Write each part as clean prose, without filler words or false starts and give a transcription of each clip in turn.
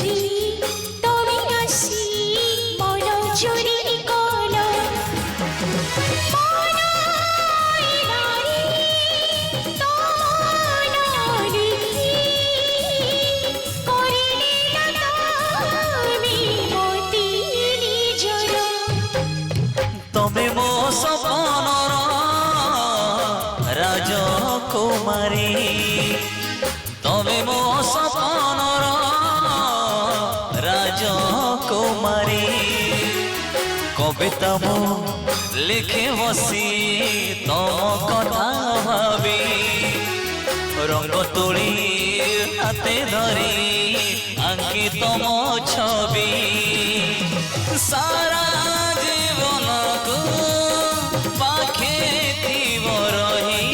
চুরি তুমি আসি মন চুরি কল तमे मो सपनर राजकुमारी तमे मो सपनर राजकुमारी कविता मो लिखे बसी तम कथा भावी रंग तुली हाथे धरी आंकी तम छवि सारा जीवन को पाखे थीव रही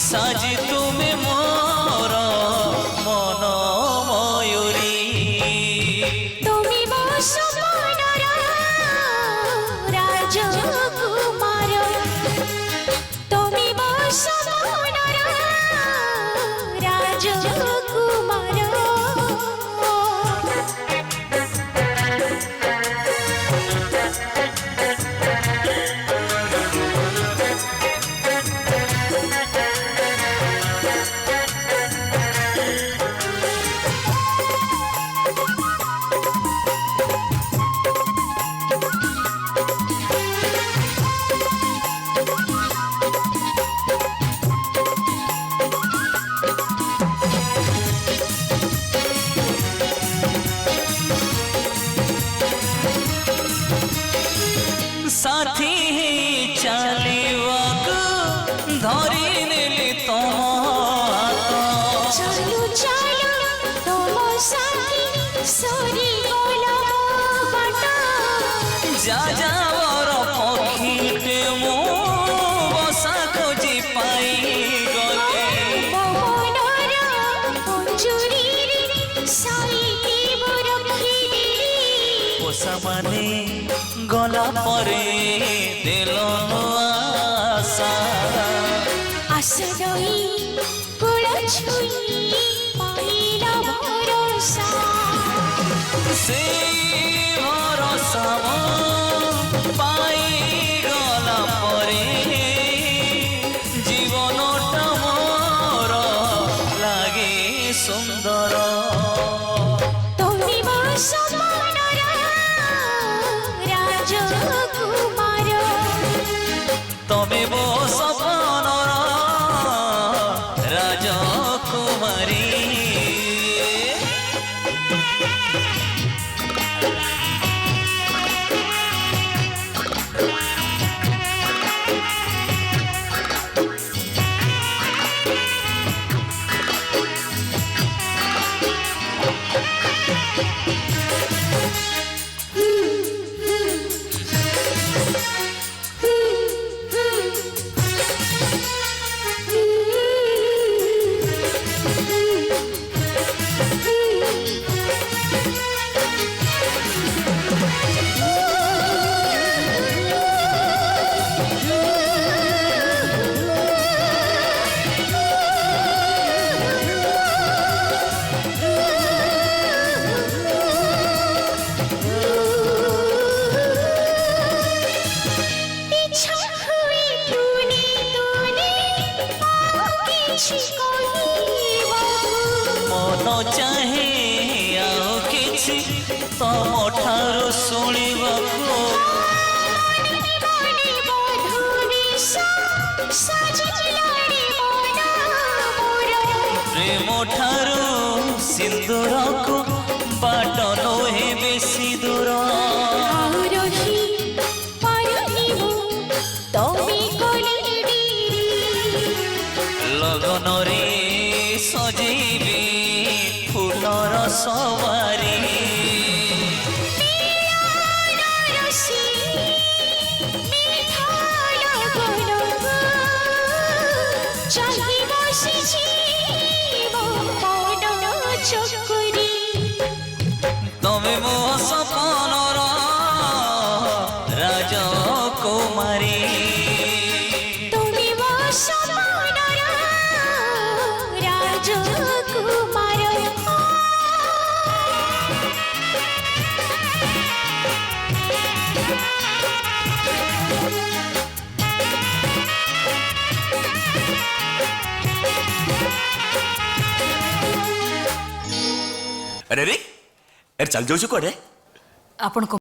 साजी तुम्हें मोर मन मयूरी তুমি মো সপনর রাজকুমার তুমি মো সপনর রাজকুমার साथी चलिवाक धरी नेली तम हाथ चलो चलो तुम साथी सरी गला बाट जा जावर पक्षीटे मो बसा खोजी पाई गले पवनर मंजूरी साईती रखिली पोषा माने गला परे दिलन आशा आशा रही कुल छुई पाइला भरोसा से भरोसा पाई गला परे जीवनटा मोर लागे सुंदर তুমি মো সপনর রাজকুমার तमे मो सपनर राजकुमारी ইচ্ছা হুই তুনি তুনি আর কিছু কহিবাকু मन चाहे आओ किछि तम ठारो शुणिबाको मने बधुनी सजिलाड़ी मन मोर प्रेम ठारो सिंदूर को बाट नोहे बेसी दूर रही पारिबो तमे कोले डीरी लगन रे सजेबे फूलर सवारी रसी मिठा लगन चाहि बसिछि मो मन चकुरी तमे मो सपनर राजकुमारी তুমি মো সপনর রাজকুমার अरे रे अरे चल जाऊ कुआडे ଆପଣଙ୍କ